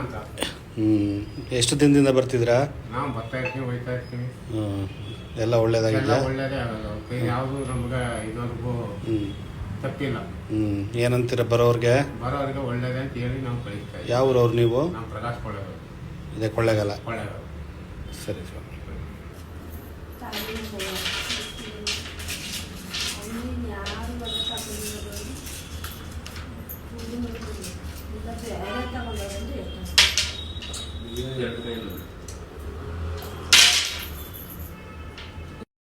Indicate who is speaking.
Speaker 1: ಅಂತ.
Speaker 2: ಎಷ್ಟು ದಿನದಿಂದ ಬರ್ತಿದ್ರಾ?
Speaker 1: ನಾವು ಬರ್ತಾ ಇರ್ತೀವಿ, ಹೋಗ್ತಾ ಇರ್ತೀವಿ.
Speaker 2: ಎಲ್ಲ ಒಳ್ಳೇದಾಗಿದೆ.
Speaker 1: ಒಳ್ಳೇದೇ ಆಗೋದು. ಯಾವುದು ನಮ್ಗೆ ಇದುವರೆಗೂ ತಪ್ಪಿಲ್ಲ.
Speaker 2: ಏನಂತೀರ ಬರೋರಿಗೆ
Speaker 1: ಒಳ್ಳೇದೇ ಅಂತ ಹೇಳಿ ನಾವು ಕಳಿಸ್ತಾ ಇದ್ದೀವಿ.
Speaker 2: ಯಾವ ಊರವ್ರು ನೀವು?
Speaker 1: ನಾವು ಪ್ರಕಾಶ್ ಕೊಳ್ಳೇಗಾಲ.
Speaker 2: ಇದೇ ಕೊಳ್ಳೇಗಾಲ. ಸರಿ ಸರ್.
Speaker 3: ಯಾರು